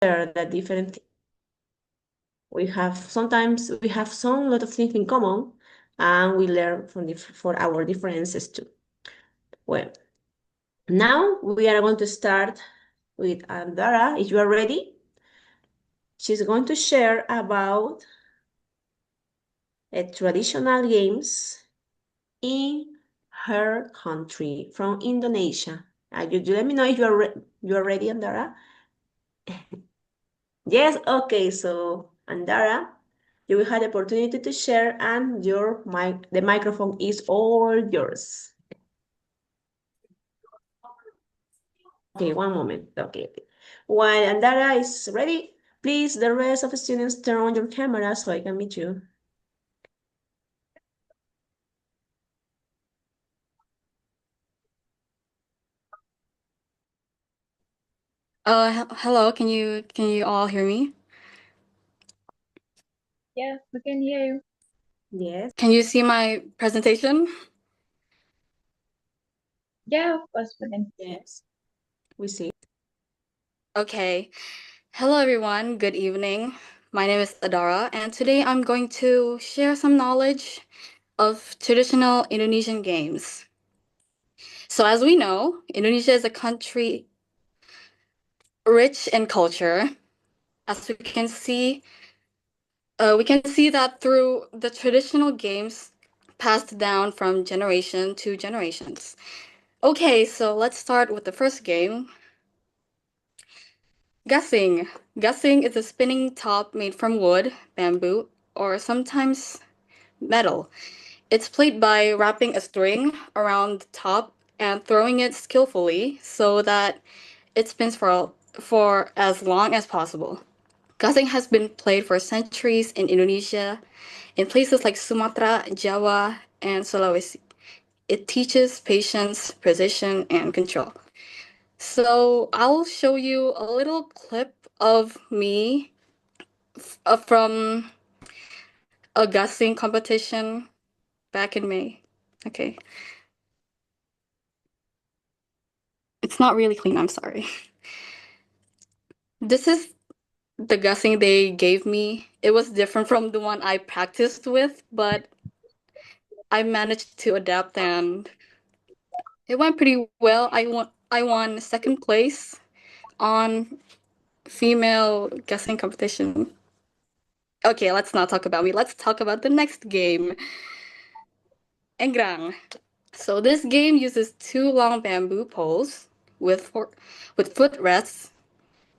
the different. Sometimes we have some lot of things in common, and we learn for our differences too. Well, now we are going to start with Andara. If you are ready, she's going to share about traditional games in her country from Indonesia. You let me know if you are ready, Andara. Yes, okay. So Andara, you will have the opportunity to share, and the microphone is all yours. Okay, one moment. Okay. While Andara is ready, please, the rest of the students, turn on your camera so I can meet you. Hello, can you all hear me? Yeah, we can hear you. Yes. Can you see my presentation? Yeah, of course we can. Yes. We see. Okay. Hello everyone, good evening. My name is Adara and today I'm going to share some knowledge of traditional Indonesian games. So as we know, Indonesia is a country rich in culture. As we can see that through the traditional games passed down from generation to generations. Okay, so let's start with the first game. Gasing. Gasing is a spinning top made from wood, bamboo, or sometimes metal. It's played by wrapping a string around the top and throwing it skillfully so that it spins for as long as possible. Gasing has been played for centuries in Indonesia, in places like Sumatra, Java, and Sulawesi. It teaches patience, precision, and control. So I'll show you a little clip of me from a guessing competition back in May. Okay. It's not really clean, I'm sorry. This is the guessing they gave me. It was different from the one I practiced with, but I managed to adapt and it went pretty well. I won second place on female guessing competition. Okay, let's not talk about me. Let's talk about the next game. Engrang. So this game uses two long bamboo poles with footrests,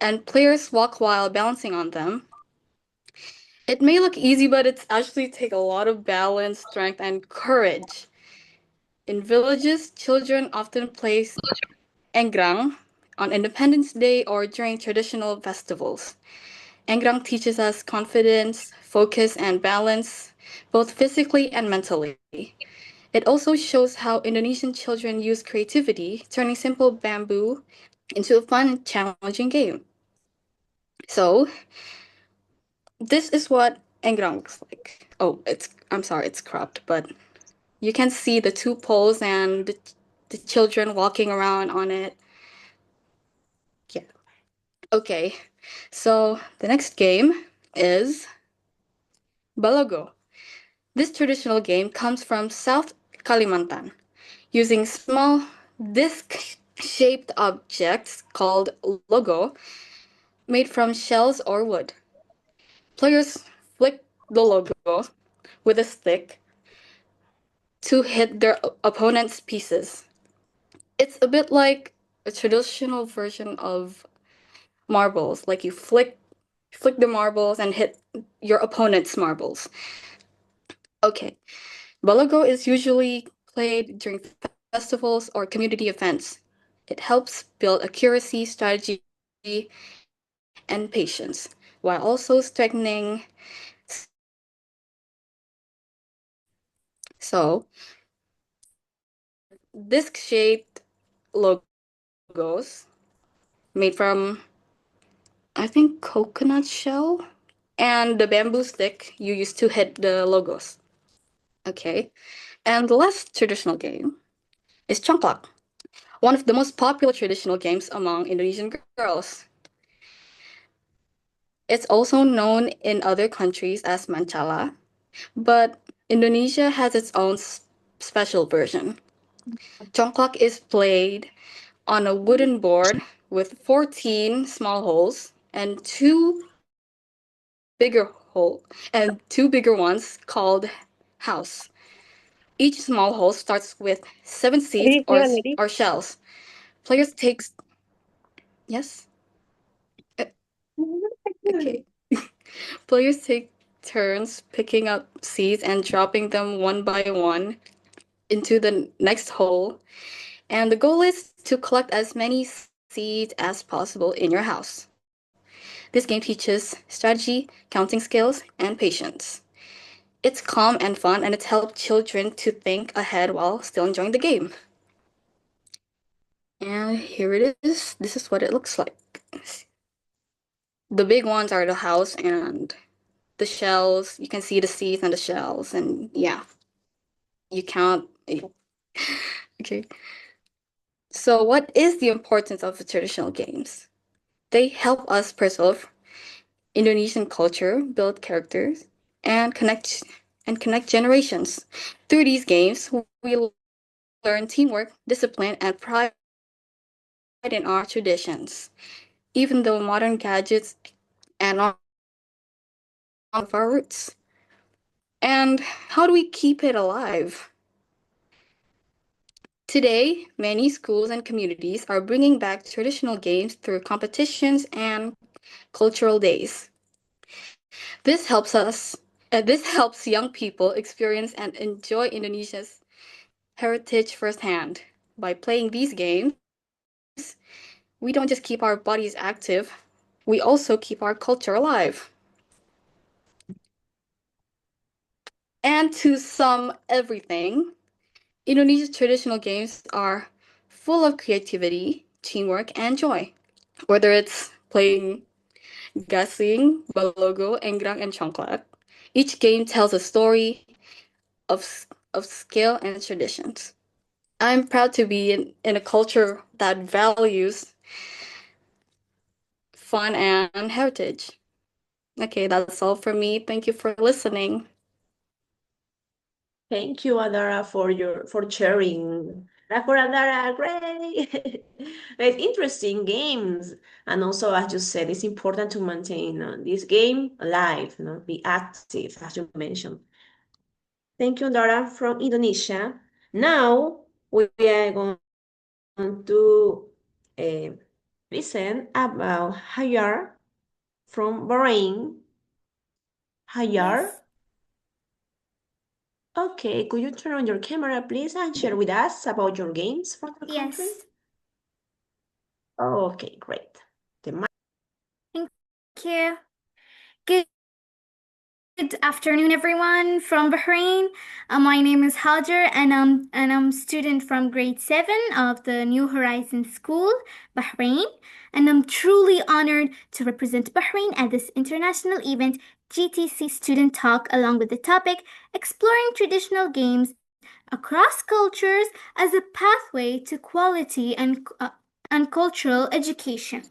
and players walk while balancing on them. It may look easy, but it's actually take a lot of balance, strength, and courage. In villages, children often play Engrang on Independence Day or during traditional festivals. Engrang teaches us confidence, focus, and balance, both physically and mentally. It also shows how Indonesian children use creativity, turning simple bamboo into a fun and challenging game. So, this is what Engrang looks like. Oh, I'm sorry, it's cropped, but you can see the two poles and the children walking around on it. Yeah. Okay. So, the next game is Balogo. This traditional game comes from South Kalimantan, using small disc-shaped objects called logo made from shells or wood. Players flick the logo with a stick to hit their opponent's pieces. It's a bit like a traditional version of marbles, like you flick the marbles and hit your opponent's marbles. Okay. Balogo is usually played during festivals or community events. It helps build accuracy, strategy, and patience, while also strengthening. So, disc-shaped logos made from, I think, coconut shell, and the bamboo stick you use to hit the logos. Okay. And the last traditional game is Congklak, one of the most popular traditional games among Indonesian girls. It's also known in other countries as mancala, but Indonesia has its own special version. Congklak is played on a wooden board with 14 small holes and two bigger ones called house. Each small hole starts with 7 seeds or shells. Players take yes. Okay. Players take turns picking up seeds and dropping them one by one into the next hole. And the goal is to collect as many seeds as possible in your house. This game teaches strategy, counting skills, and patience. It's calm and fun, and it's helped children to think ahead while still enjoying the game. And here it is. This is what it looks like. The big ones are the house and the shells. You can see the seeds and the shells, and yeah, you count. Okay. So, what is the importance of the traditional games? They help us preserve Indonesian culture, build characters, and connect generations. Through these games, we learn teamwork, discipline, and pride in our traditions. Even though modern gadgets and of our roots. And how do we keep it alive? Today, many schools and communities are bringing back traditional games through competitions and cultural days. This helps young people experience and enjoy Indonesia's heritage firsthand. By playing these games, we don't just keep our bodies active, we also keep our culture alive. And to sum everything, Indonesia's traditional games are full of creativity, teamwork, and joy. Whether it's playing Gasing, Balogo, Enggrang, and Congklak, each game tells a story of skill and traditions. I'm proud to be in a culture that values fun and heritage. Okay, that's all from me. Thank you for listening. Thank you, Adara, for sharing. For Adara, great. It's interesting games, and also, as you said, it's important to maintain this game alive, be active, as you mentioned. Thank you, Adara, from Indonesia. Now we are going to listen about Hayar from Bahrain. Hayar. Yes. Okay, could you turn on your camera, please, and share with us about your games from the country? Yes. Okay, great. Thank you. Good afternoon, everyone from Bahrain. My name is Hajar, and I'm a student from grade 7 of the New Horizons School, Bahrain. And I'm truly honored to represent Bahrain at this international event, GTC Student Talk, along with the topic Exploring Traditional Games Across Cultures as a Pathway to Quality and Cultural Education.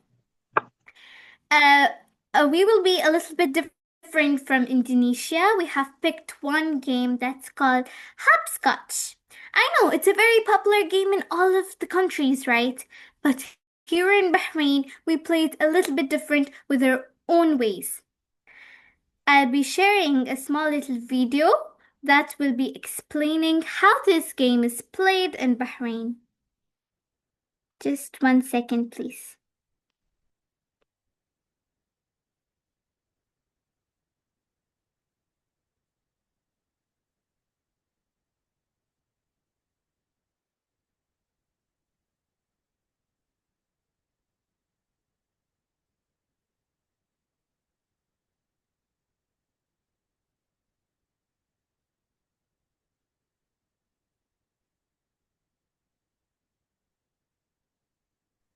We will be a little bit different from Indonesia. We have picked one game that's called Hopscotch. I know it's a very popular game in all of the countries, right? But here in Bahrain, we play it a little bit different with our own ways. I'll be sharing a small little video that will be explaining how this game is played in Bahrain. Just 1 second, please.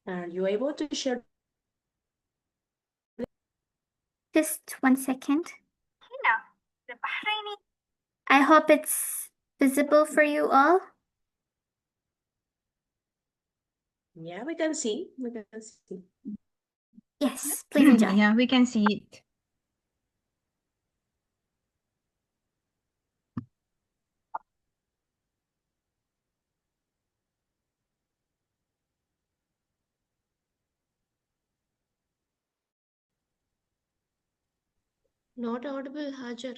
Are you able to share? Just 1 second. The Bahraini. I hope it's visible for you all. Yeah, we can see. We can see. Yes, please enjoy. Yeah, we can see it. Not audible, Hajar.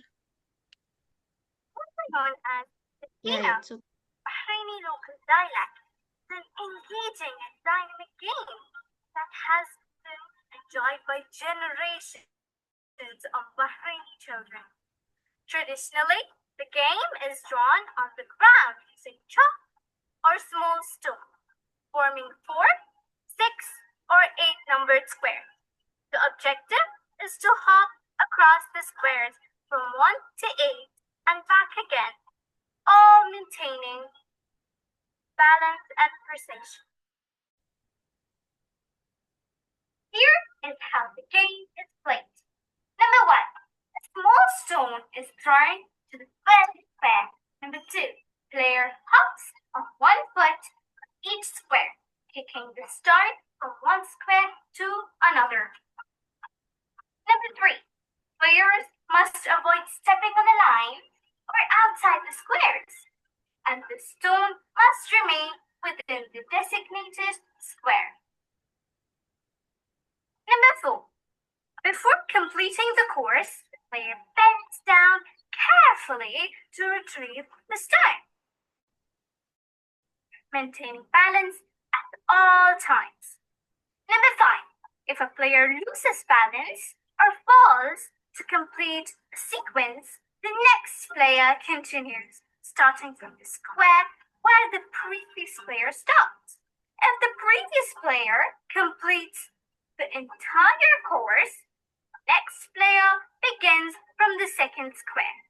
Known as the Yeah, Kina, it's okay. Bahraini local dialect, is an engaging and dynamic game that has been enjoyed by generations of Bahraini children. Traditionally, the game is drawn on the ground using chalk or small stone, forming 4, 6, or 8 numbered squares. The objective is to hop across the squares from 1 to 8 and back again, all maintaining balance and precision. Here is how the game is played. Number 1, a small stone is thrown to the first square. Number 2, player hops on 1 foot on each square, kicking the stone from one square to another. Number 3, players must avoid stepping on a line or outside the squares, and the stone must remain within the designated square. Number 4, before completing the course, the player bends down carefully to retrieve the stone, maintaining balance at all times. Number 5, if a player loses balance or falls to complete a sequence, the next player continues, starting from the square where the previous player stopped. If the previous player completes the entire course, the next player begins from the second square.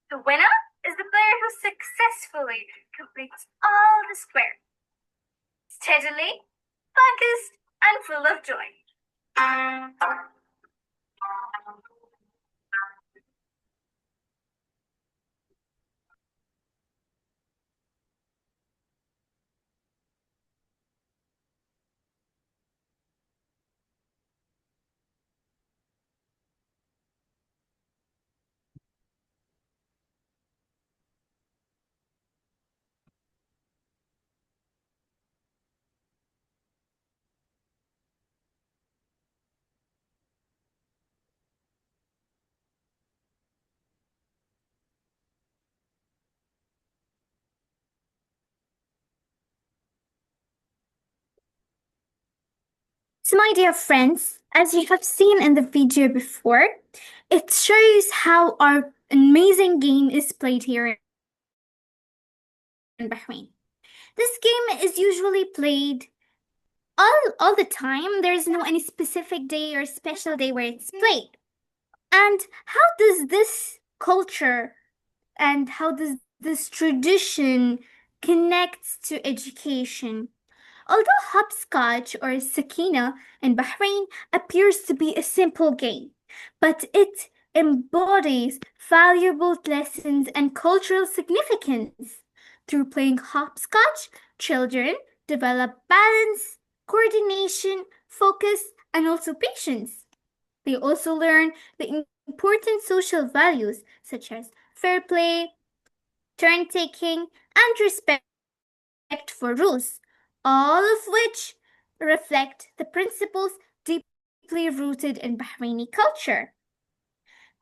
The winner is the player who successfully completes all the squares. Steadily, focused, and full of joy. So, my dear friends, as you have seen in the video before, it shows how our amazing game is played here in Bahrain. This game is usually played all the time. There is no any specific day or special day where it's played. And how does this culture and how does this tradition connects to education? Although hopscotch or sakina in Bahrain appears to be a simple game, but it embodies valuable lessons and cultural significance. Through playing hopscotch, children develop balance, coordination, focus, and also patience. They also learn the important social values such as fair play, turn taking, and respect for rules, all of which reflect the principles deeply rooted in Bahraini culture.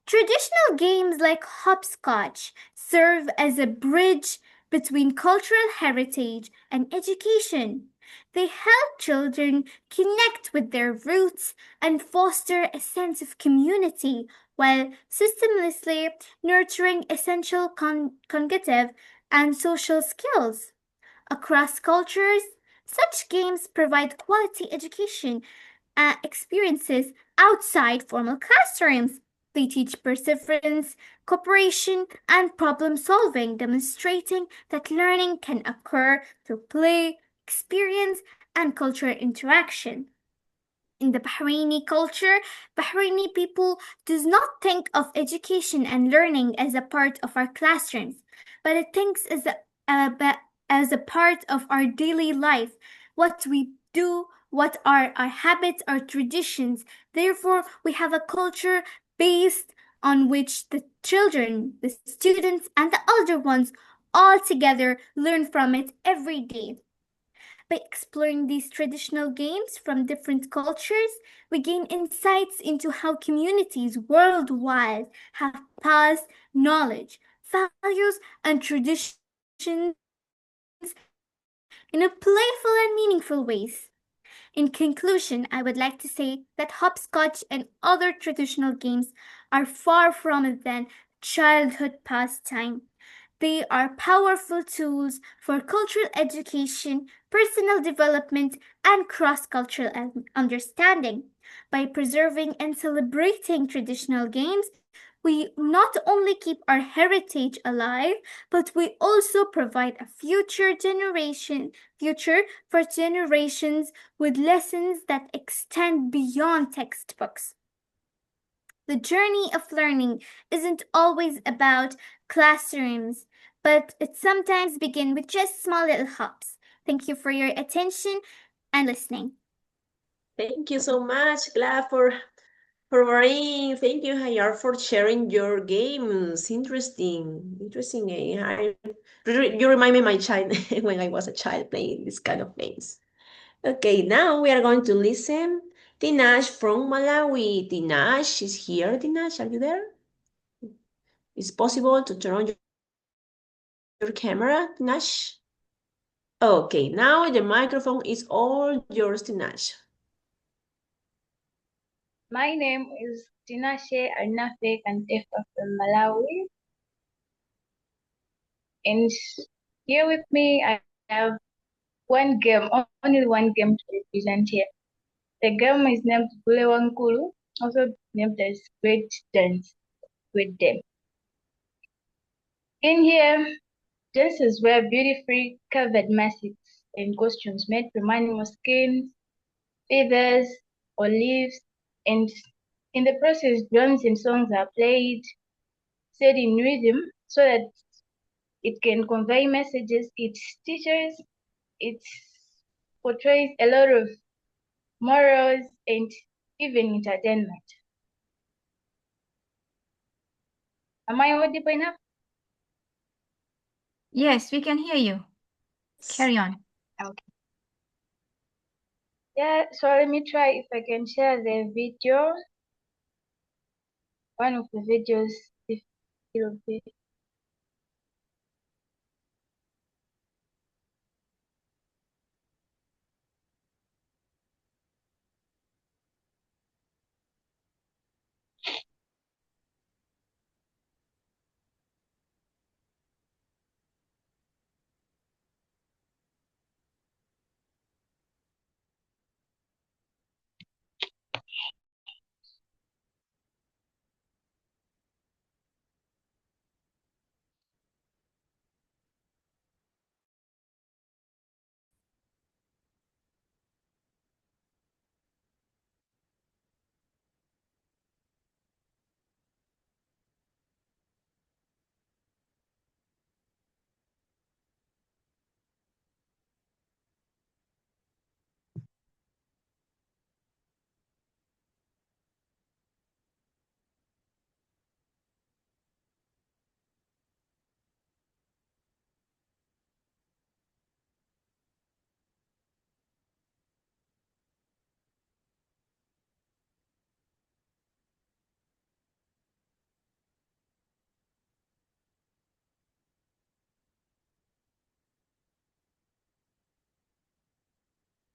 Traditional games like hopscotch serve as a bridge between cultural heritage and education. They help children connect with their roots and foster a sense of community while systematically nurturing essential cognitive and social skills. Across cultures, such games provide quality education experiences outside formal classrooms. They teach perseverance, cooperation, and problem solving, demonstrating that learning can occur through play, experience, and cultural interaction. In the Bahraini culture, Bahraini people does not think of education and learning as a part of our classrooms, but it thinks as a part of our daily life, what we do, what are our habits, our traditions. Therefore, we have a culture based on which the children, the students, and the older ones all together learn from it every day. By exploring these traditional games from different cultures, we gain insights into how communities worldwide have passed knowledge, values, and traditions in a playful and meaningful ways. In conclusion, I would like to say that hopscotch and other traditional games are far from than childhood pastime. They are powerful tools for cultural education, personal development, and cross-cultural understanding. By preserving and celebrating traditional games, we not only keep our heritage alive, but we also provide a future for generations with lessons that extend beyond textbooks. The journey of learning isn't always about classrooms, but it sometimes begins with just small little hops. Thank you for your attention and listening. Thank you so much, Glad, for Maureen. Thank you, Hayar, for sharing your games. Interesting game. You remind me of my child when I was a child playing this kind of games. Okay, now we are going to listen. Tinash from Malawi. Tinash is here. Tinash, are you there? Is it possible to turn on your camera, Tinash? Okay, now the microphone is all yours, Tinash. My name is Tinashe Arnafe Kantefa from Malawi. And here with me, I have one game, only one game to represent here. The game is named Gule Wankulu, also named as Great Dance, Great Dame. In here, dancers wear beautifully covered masks and costumes made from animal skins, feathers, or leaves, and in the process, drums and songs are played, set in rhythm, so that it can convey messages. It teaches, it portrays a lot of morals and even entertainment. Am I audible enough? Yes, we can hear you. Carry on. Okay. Yeah, so let me try if I can share the video. One of the videos, if it'll be.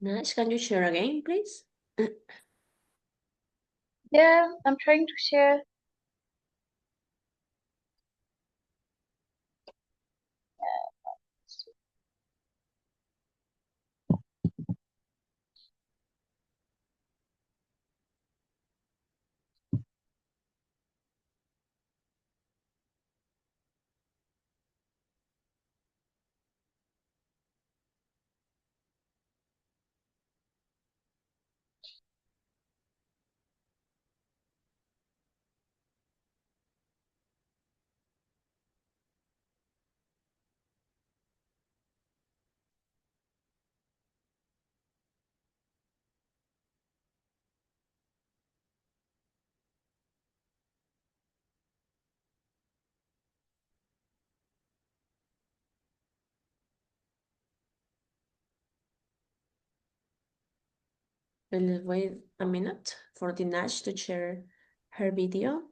Nash, can you share again, please? Yeah, I'm trying to share. Let's wait a minute for Dinesh to share her video.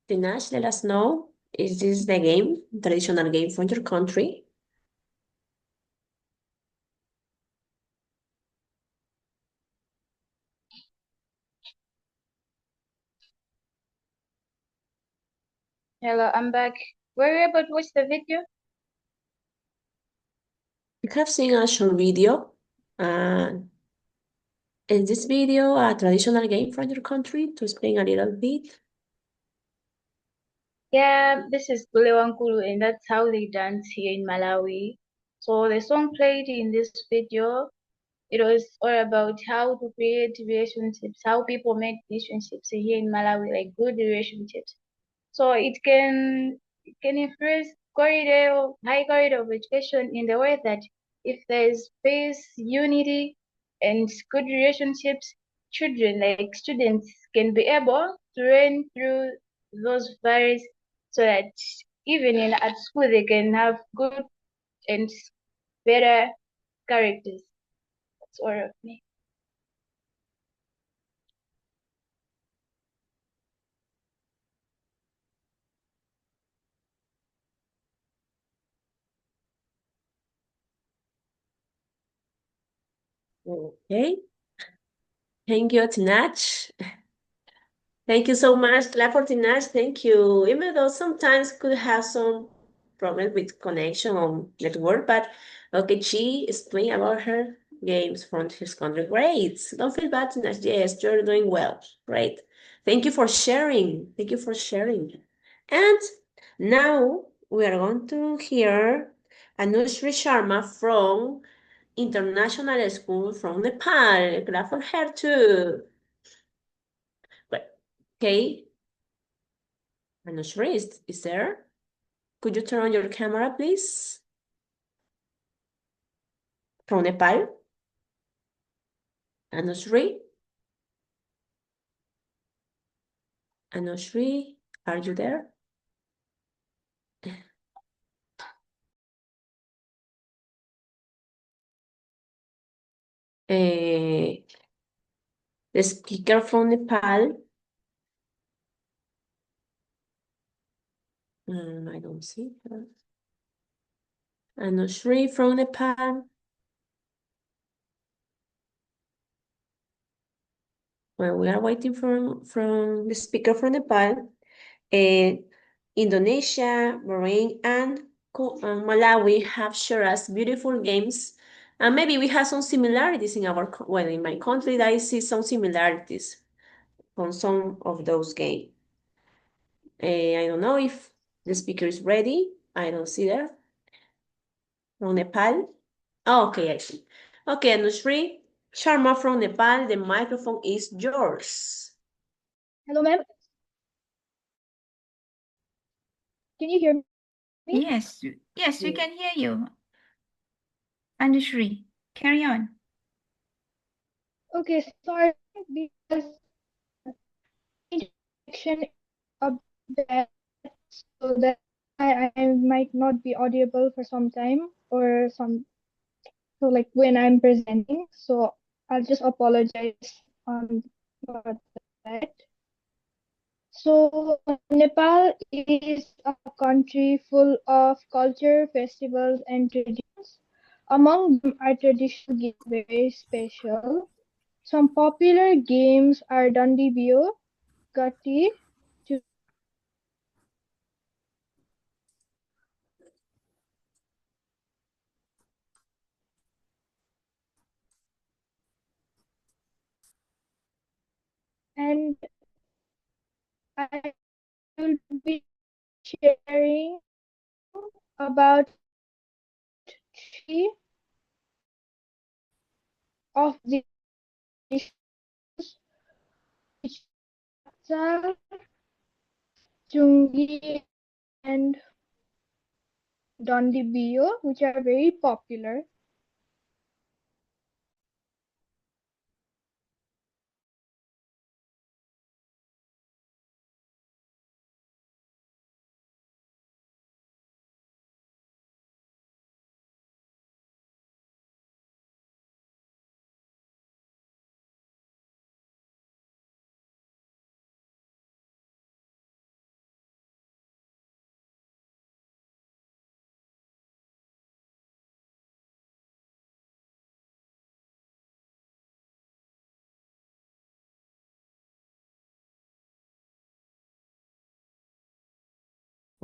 Dinesh, let us know, is this the game, traditional game from your country? Hello, I'm back. Were you able to watch the video? You have seen a short video. Is this video a traditional game from your country? To explain a little bit. Yeah, this is Kulewankulu, and that's how they dance here in Malawi. So the song played in this video, it was all about how to create relationships, how people make relationships here in Malawi, like good relationships. So it can influence high quality of education in the way that if there is peace, unity, and good relationships, children like students can be able to learn through those values so that even at school they can have good and better characters. That's all of me. Okay. Thank you, Tinach. Thank you so much, clap for Tinach. Thank you. Even though sometimes could have some problem with connection on network, but okay, she explained about her games from his country. Great. Don't feel bad, Tinach. Yes, you're doing well. Great. Thank you for sharing. Thank you for sharing. And now we are going to hear Anushri Sharma from International School from Nepal. Clap for her too. Great. Okay. Anushri is there? Could you turn on your camera, please? From Nepal? Anushri? Anushri, are you there? The speaker from Nepal. I don't see her. Anushri from Nepal. Well, we are waiting from the speaker from Nepal. Indonesia, Bahrain, and Malawi have shared us beautiful games. And maybe we have some similarities in our, well, in my country, I see some similarities from some of those games. I don't know if the speaker is ready. I don't see there. From Nepal. Oh, okay, I see. Okay, Anushri Sharma from Nepal, the microphone is yours. Hello, ma'am. Can you hear me? Yes, yes, we can hear you. Anushri, carry on. Okay, sorry because connection a bit, so that I might not be audible for some time or so like when I'm presenting. So I'll just apologize for that. So Nepal is a country full of culture, festivals, and traditions. Among them are traditional games very special. Some popular games are Dandi Bio, Gatti, and I will be sharing about three of the which are Chungi and Dondi Bio, which are very popular.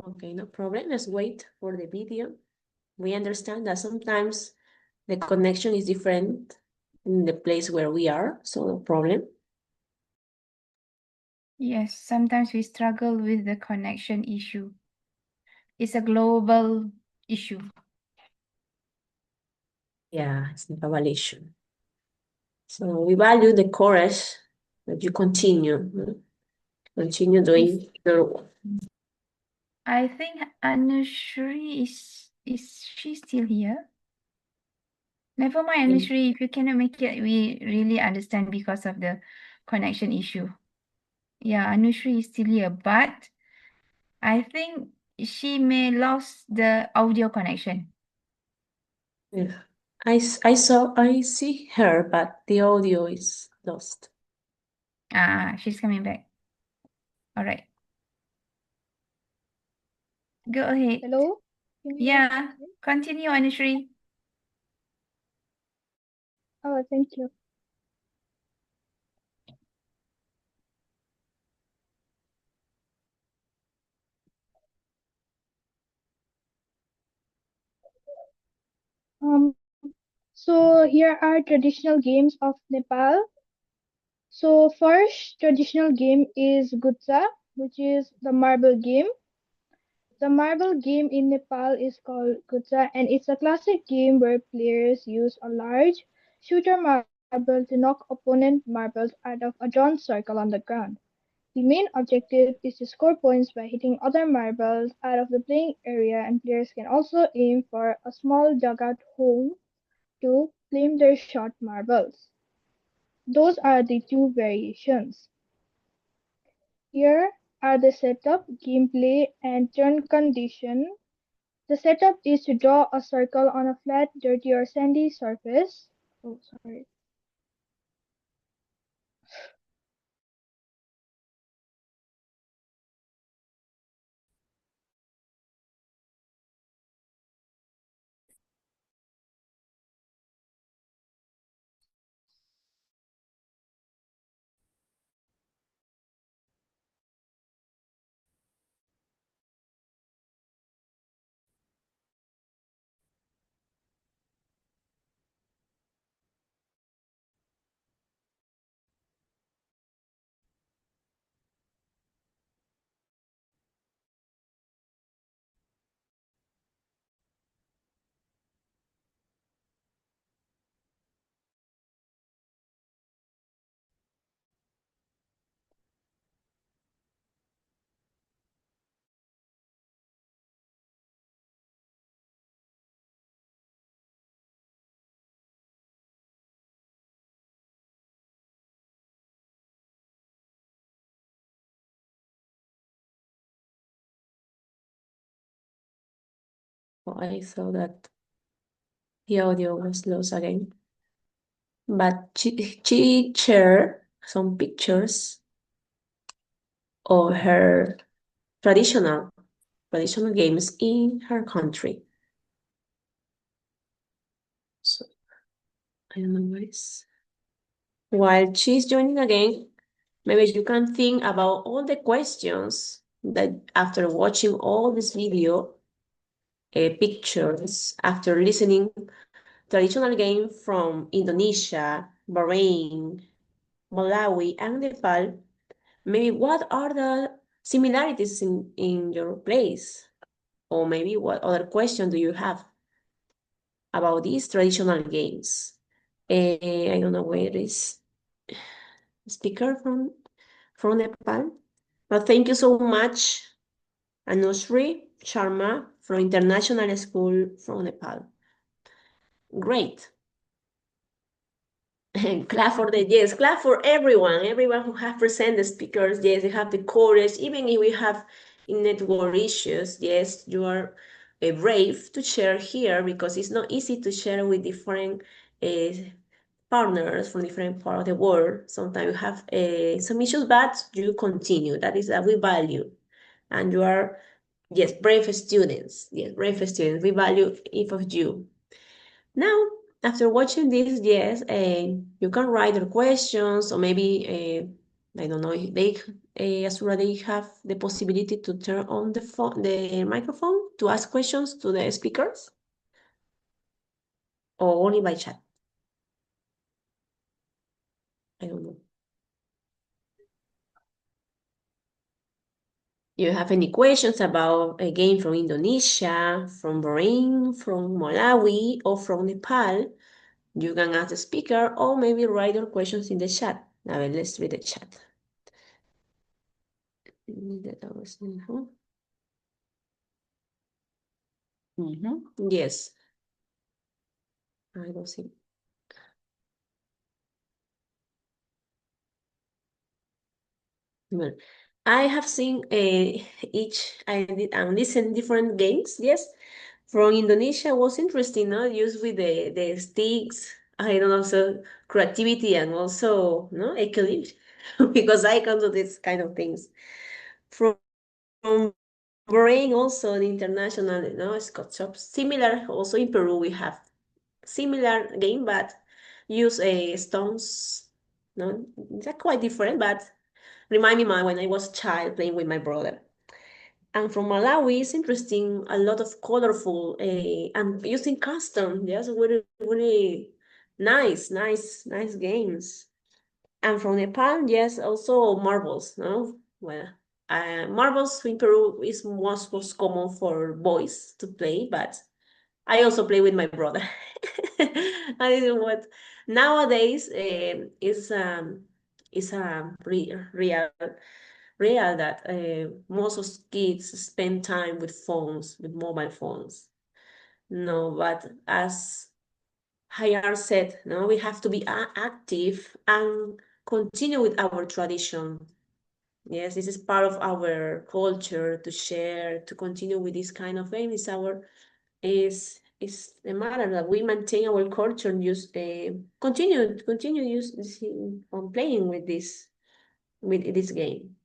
Okay, no problem. Let's wait for the video. We understand that sometimes the connection is different in the place where we are, so no problem. Yes, sometimes we struggle with the connection issue. It's a global issue. Yeah, it's not a validation. So we value the courage that you continue doing your work. I think Anushri is she still here? Never mind, Anushri, if you cannot make it, we really understand because of the connection issue. Yeah, Anushri is still here, but I think she may lost the audio connection. Yeah. I see her, but the audio is lost. She's coming back. All right. Go ahead. Hello? Can you Yeah, hear me? continue, Anushri. Oh, thank you. So here are traditional games of Nepal. So first traditional game is Gutsa, which is the marble game. The marble game in Nepal is called Gutsa, and it's a classic game where players use a large shooter marble to knock opponent marbles out of a drawn circle on the ground. The main objective is to score points by hitting other marbles out of the playing area, and players can also aim for a small dugout hole to claim their shot marbles. Those are the two variations. Here are the setup, gameplay, and turn condition. The setup is to draw a circle on a flat, dirty, or sandy surface. Oh, sorry. Oh, I saw that the audio was lost again. But she shared some pictures or her traditional games in her country. So I don't know what is. While she's joining again, maybe you can think about all the questions that after watching all this video, pictures, after listening traditional game from Indonesia, Bahrain, Malawi, and Nepal, maybe what are the similarities in your place? Or maybe what other question do you have about these traditional games? I don't know where is speaker from Nepal. But thank you so much, Anushree Sharma from International School from Nepal. Great. And clap for yes, clap for everyone who have presented speakers. Yes, they have the courage, even if we have network issues. Yes, you are brave to share here because it's not easy to share with different partners from different part of the world. Sometimes you have some issues, but you continue. That is that we value. And you are, yes, brave students. Yes, brave students. We value each of you. Now, after watching this, yes, you can write your questions, or maybe I don't know if they Asura, they have the possibility to turn on the microphone to ask questions to the speakers, or only by chat. I don't know. You have any questions about a game from Indonesia, from Bahrain, from Malawi, or from Nepal? You can ask the speaker, or maybe write your questions in the chat. Now let's read the chat. Yes, I don't see. Well, I have seen I listened different games. Yes, from Indonesia was interesting. No, used with the sticks. I don't know, so creativity and also no equilibrium because I can do this kind of things. From Bahrain also the international, Scott shops. Similar also in Peru we have similar game, but use stones. No, they're quite different, but remind me when I was a child playing with my brother. And from Malawi, it's interesting, a lot of colorful and using custom. Yes, really, really nice games. And from Nepal, yes, also marbles. No, well, marbles in Peru is most common for boys to play, but I also play with my brother. I didn't what nowadays is real that most of kids spend time with phones, with mobile phones. No, but as Hayar said, no, we have to be active and continue with our tradition. Yes, this is part of our culture to share, to continue with this kind of thing. Is a matter that we maintain our culture and use continue use on playing with this game.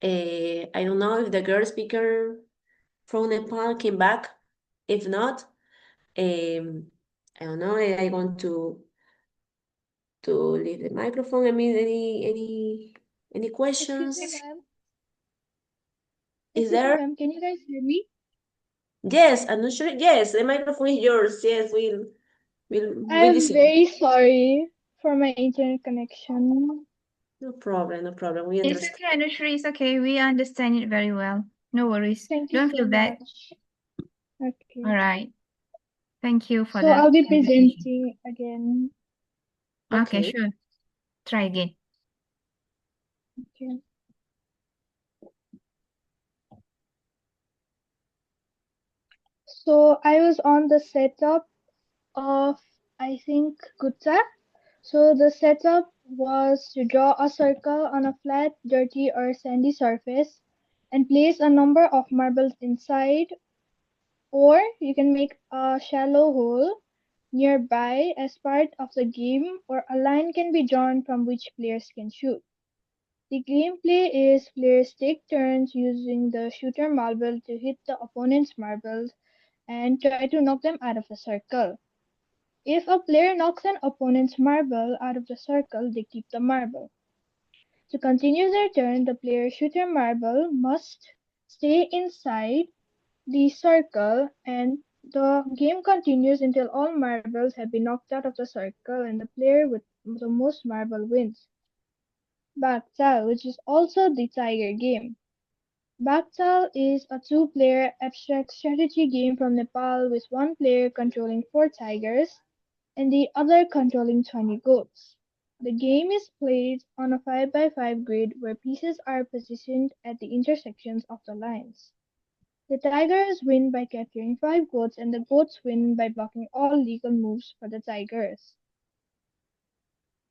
I don't know if the girl speaker from Nepal came back. If not, I don't know. I want to leave the microphone. I mean, any Excuse me, questions? ma'am. Is Excuse me, there? ma'am. Can you guys hear me? Yes, I'm not sure. Yes, the microphone is yours. Yes, we'll I'm listen. very sorry for my internet connection. No problem, no problem. We It's understand. okay, Anushri, it's okay. We understand it very well. No worries. Thank you Don't so feel bad. much. Okay. All right. Thank you for So the I'll be presentation. presenting again. Okay, Okay. sure. Try again. Okay. So I was on the setup of, I think, Gutsa. So the setup was to draw a circle on a flat, dirty or sandy surface and place a number of marbles inside, or you can make a shallow hole nearby as part of the game, or a line can be drawn from which players can shoot. The gameplay is players take turns using the shooter marble to hit the opponent's marbles and try to knock them out of the circle. If a player knocks an opponent's marble out of the circle, they keep the marble. To continue their turn, the player's shooter marble must stay inside the circle, and the game continues until all marbles have been knocked out of the circle and the player with the most marble wins. Baktal, which is also the Tiger game. Baktal is a two-player abstract strategy game from Nepal with one player controlling 4 tigers and the other controlling 20 goats. The game is played on a 5x5 grid where pieces are positioned at the intersections of the lines. The tigers win by capturing 5 goats and the goats win by blocking all legal moves for the tigers.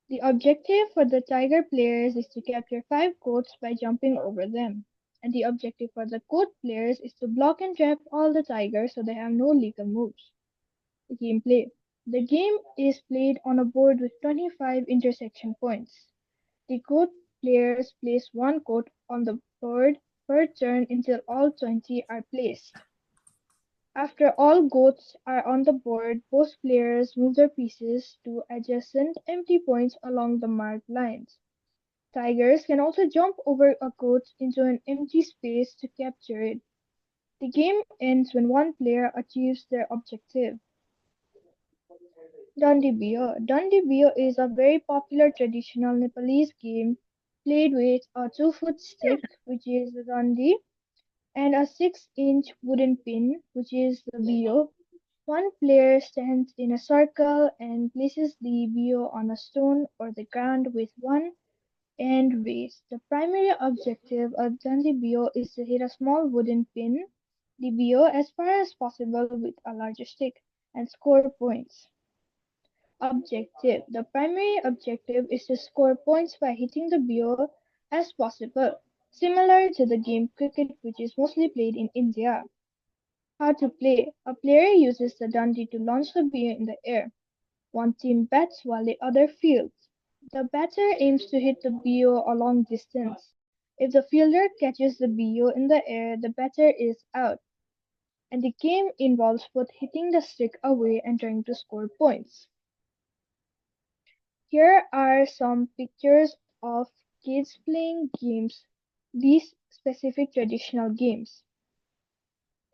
The objective for the tiger players is to capture 5 goats by jumping over them, and the objective for the goat players is to block and trap all the tigers so they have no legal moves. The gameplay. The game is played on a board with 25 intersection points. The goat players place 1 goat on the board per turn until all 20 are placed. After all goats are on the board, both players move their pieces to adjacent empty points along the marked lines. Tigers can also jump over a goat into an empty space to capture it. The game ends when one player achieves their objective. Dandi Bio is a very popular traditional Nepalese game played with a 2-foot stick, which is the dandi, and a 6-inch wooden pin, which is the bio. One player stands in a circle and places the bio on a stone or the ground with one end raised. The primary objective of Dandi bio is to hit a small wooden pin, the bio, as far as possible with a larger stick and score points. Objective. The primary objective is to score points by hitting the bio as possible, similar to the game cricket, which is mostly played in India. How to play. A player uses the dandi to launch the bio in the air. One team bats while the other fields. The batter aims to hit the bio a long distance. If the fielder catches the bio in the air, the batter is out. And the game involves both hitting the stick away and trying to score points. Here are some pictures of kids playing games, these specific traditional games.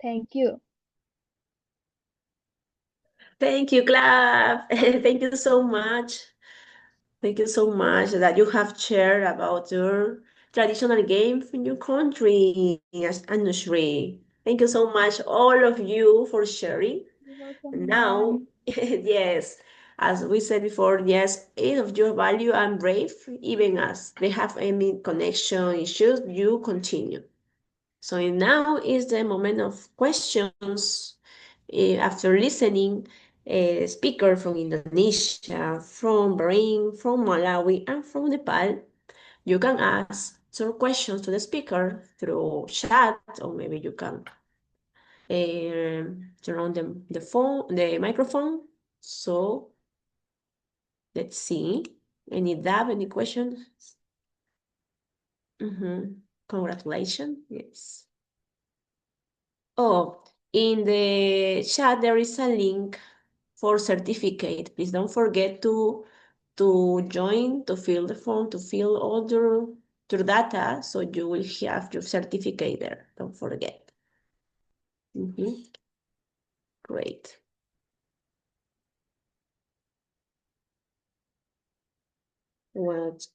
Thank you. Thank you, clap. Thank you so much. Thank you so much that you have shared about your traditional games in your country, yes, Anushri. Thank you so much, all of you, for sharing. You're welcome, And now, yes, as we said before, yes, each of you value and brave, even as they have any connection issues, you continue. So now is the moment of questions. After listening, a speaker from Indonesia, from Bahrain, from Malawi, and from Nepal, you can ask some questions to the speaker through chat, or maybe you can turn on the microphone. So let's see. Any questions? Congratulations. Yes. Oh, in the chat there is a link for certificate. Please don't forget to join, to fill the form, to fill all your data, so you will have your certificate there. Don't forget. Great. What?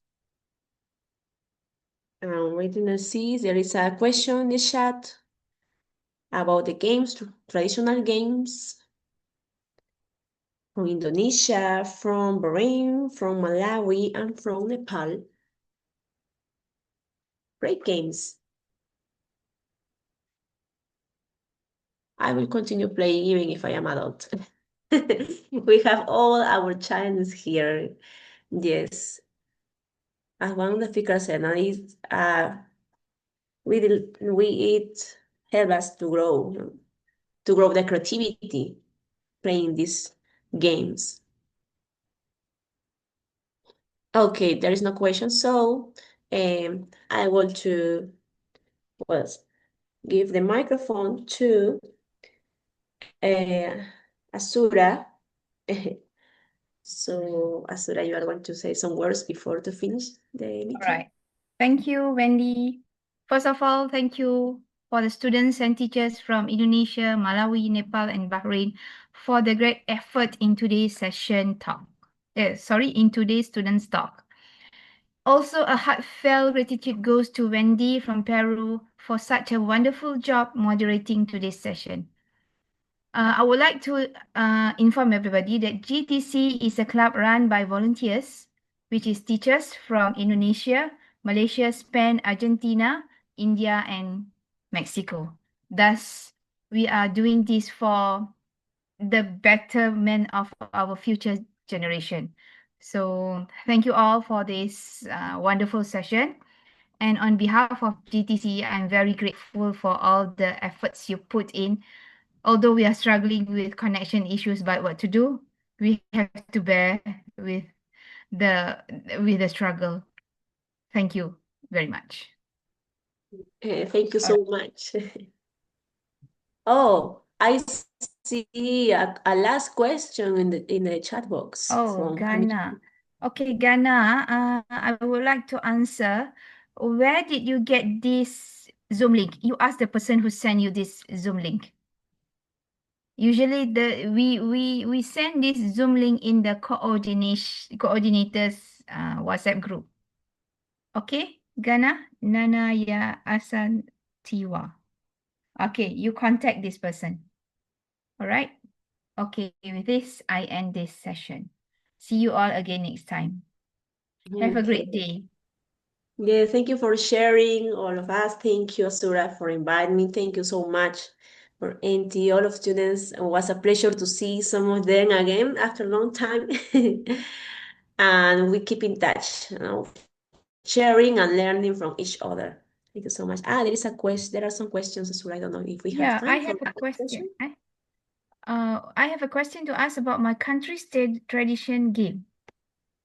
I'm waiting to see. There is a question in the chat about the games, traditional games from Indonesia, from Bahrain, from Malawi, and from Nepal. Great games. I will continue playing even if I am adult. We have all our children here. Yes. As one of the speakers said, it help us to grow the creativity playing these games. Okay, there is no question. So I want to give the microphone to Asura. So, Asura, you are going to say some words before to finish the meeting? All right. Thank you, Wendy. First of all, thank you for the students and teachers from Indonesia, Malawi, Nepal, and Bahrain for the great effort in today's session talk. In today's students talk. Also, a heartfelt gratitude goes to Wendy from Peru for such a wonderful job moderating today's session. I would like to inform everybody that GTC is a club run by volunteers, which is teachers from Indonesia, Malaysia, Spain, Argentina, India, and Mexico. Thus, we are doing this for the betterment of our future generation. So thank you all for this wonderful session. And on behalf of GTC, I'm very grateful for all the efforts you put in. Although we are struggling with connection issues, but what to do? We have to bear with the struggle. Thank you very much. Thank you so much. Oh, I see a last question in the chat box Oh, from Ghana. Okay, Ghana, I would like to answer. Where did you get this Zoom link? You asked the person who sent you this Zoom link. Usually we send this Zoom link in the coordinators WhatsApp group. Okay, Ghana, Nanaya Asantiwa. Okay, you contact this person. All right. Okay, with this, I end this session. See you all again next time. Have a great day. Yeah, thank you for sharing, all of us. Thank you, Asura, for inviting me. Thank you so much for NT, all of students. It was a pleasure to see some of them again after a long time. And we keep in touch, sharing and learning from each other. Thank you so much. There is a question. There are some questions, Asura. I don't know if we have Yeah, time I have for a question. I have a question to ask about my country's tradition game.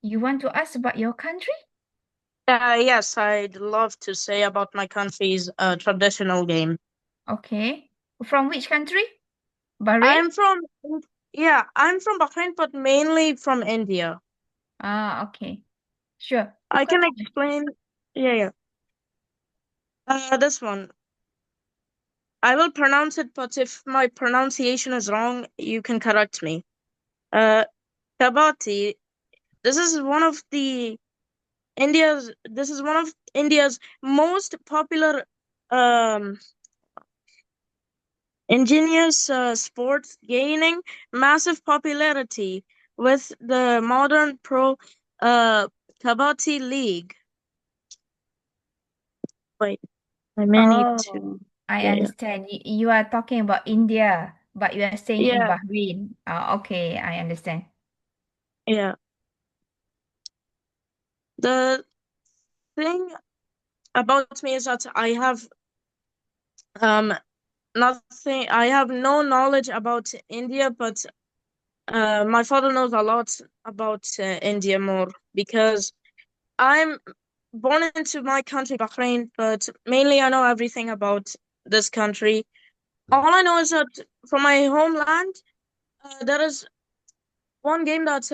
You want to ask about your country? Yes, I'd love to say about my country's traditional game. Okay. From which country? Bahrain? I'm from Bahrain, but mainly from India. Okay. Sure. I can explain. Yeah. This one. I will pronounce it, but if my pronunciation is wrong, you can correct me. Kabaddi. This is one of India's most popular ingenious sports, gaining massive popularity with the modern pro Kabaddi League. Wait, I may need to. I understand. You are talking about India, but you are staying in Yeah. Bahrain. Okay, I understand. Yeah. The thing about me is that I have nothing. I have no knowledge about India, but my father knows a lot about India more because I'm born into my country, Bahrain, but mainly I know everything about this country. All I know is that from my homeland, there is one game that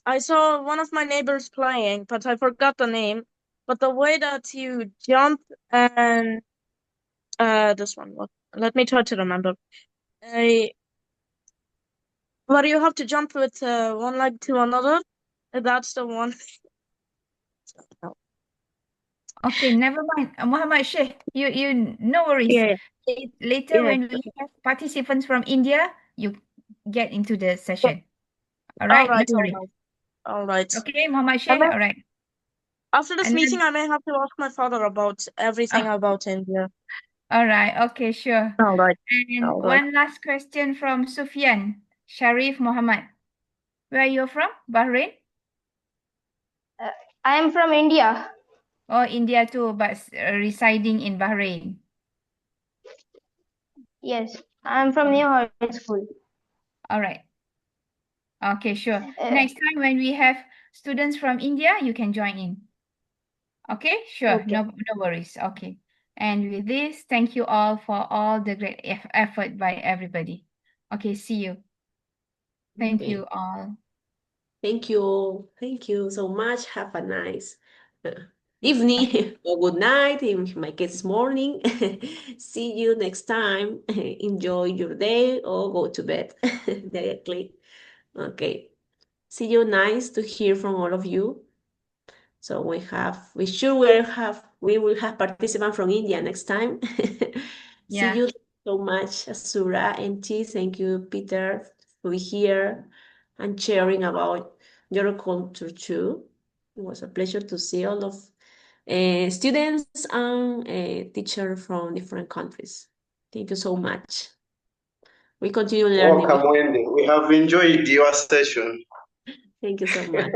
I saw one of my neighbors playing, but I forgot the name. But the way that you jump and this one, let me try to remember. Where you have to jump with one leg to another. That's the one. Okay, never mind. Muhammad Sheikh, you no worries. Yeah. Later Yeah. when we have participants from India, you get into the session. All right, All right. no worries. All right. Okay, Muhammad Sheikh, all right. After this And meeting, then- I may have to ask my father about everything about India. All right, okay, sure. All right. And All right. one last question from Sufyan Sharif Muhammad. Where are you from? Bahrain? I am from India. Oh, India too, but residing in Bahrain. Yes, I am from New High School. All right. Okay, sure. Next time when we have students from India, you can join in. Okay, sure. Okay. No worries. Okay. And with this, thank you all for all the great effort by everybody. Okay, see you. Thank Okay. you all. Thank you. Thank you so much. Have a nice evening or good night. In my case, morning. See you next time. Enjoy your day or go to bed directly. Okay. See you. Nice to hear from all of you. So we will have participants from India next time. See Yeah. you so much, Asura and T. Thank you, Peter, for being here and sharing about your culture too. It was a pleasure to see all of students and teachers from different countries. Thank you so much. We continue learning. Welcome, Wendy. We have enjoyed your session. Thank you so much.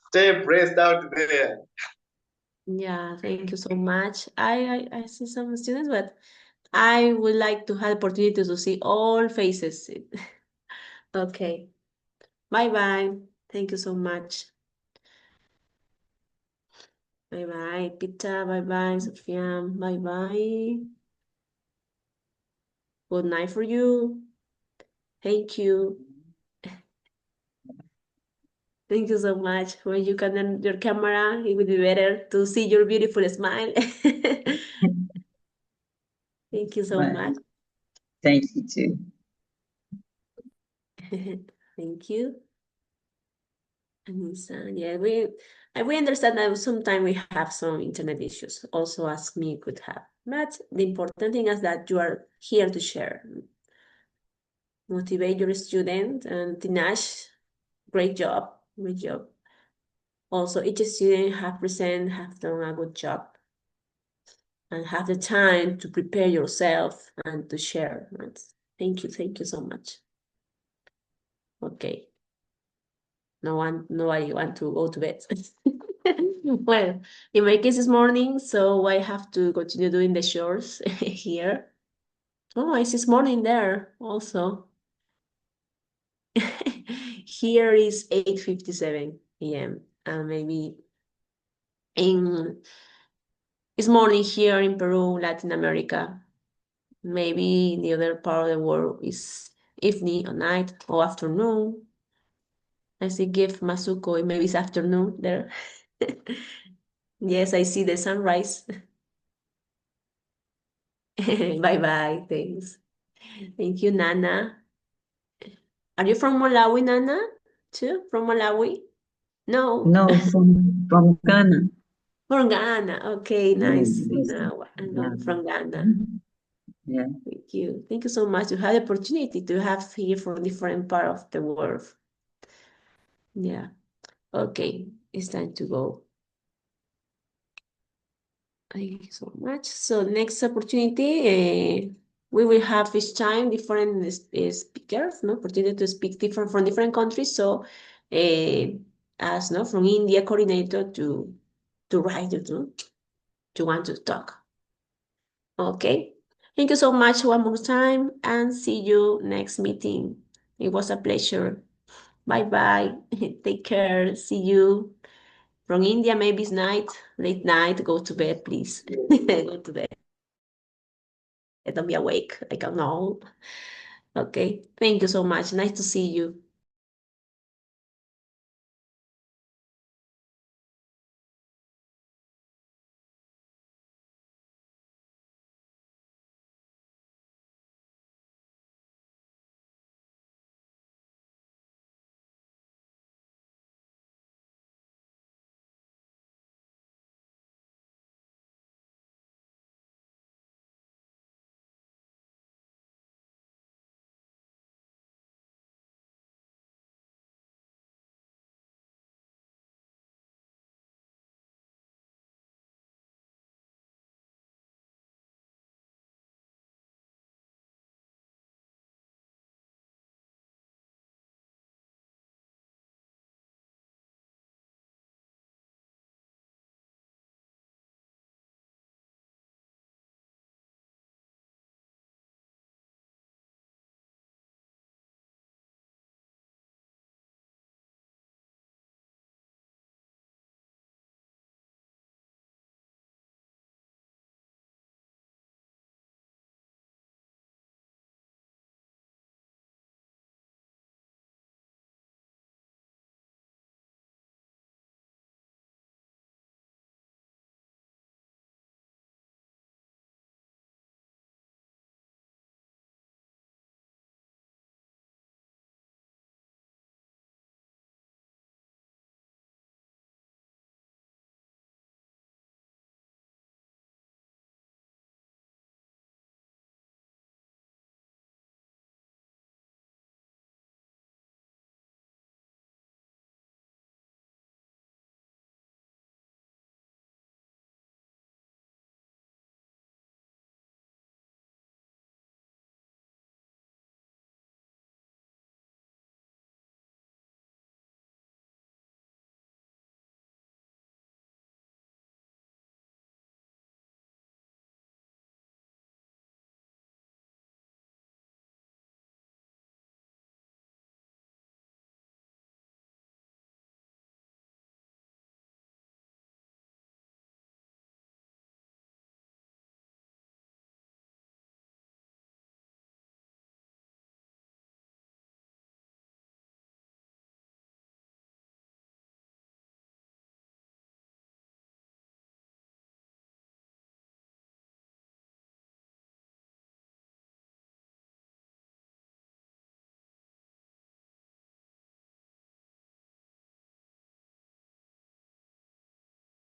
Stay blessed out there. Yeah, thank you so much. I see some students, but I would like to have the opportunity to see all faces. Okay. Bye-bye. Thank you so much. Bye-bye, Peter. Bye-bye, Sophia. Bye-bye. Good night for you. Thank you. Thank you so much. When you can on your camera, it would be better to see your beautiful smile. Thank you so Right. much. Thank you too. Thank you. And yeah, we understand that sometimes we have some internet issues, also as me could have. But the important thing is that you are here to share. Motivate your student, and Tinash, great job, great job. Also, each student have done a good job and have the time to prepare yourself and to share. And thank you so much. Okay. Nobody want to go to bed. Well, in my case, it's morning, so I have to continue doing the chores here. Oh, it's morning there also. Here is 8:57 a.m. and maybe it's morning here in Peru, Latin America. Maybe in the other part of the world is evening or night or afternoon. I see give Masuko, maybe it's afternoon there. Yes, I see the sunrise. Bye-bye, thanks. Thank you, Nana. Are you from Malawi, Nana? Too? From Malawi? No. No, from Ghana. From Ghana. Okay, nice. Yes. Now I know Yeah. from Ghana. Yeah. Thank you. Thank you so much. You had the opportunity to have here from different part of the world. Yeah. Okay, it's time to go. Thank you so much. So next opportunity, we will have each time different speakers, no, opportunity to speak from different countries. So, as no from India coordinator to write it, no, to want to talk. Okay. Thank you so much one more time and see you next meeting. It was a pleasure. Bye bye. Take care. See you. From India, maybe it's night, late night. Go to bed, please. Go to bed. Don't be awake. I don't know. Okay. Thank you so much. Nice to see you.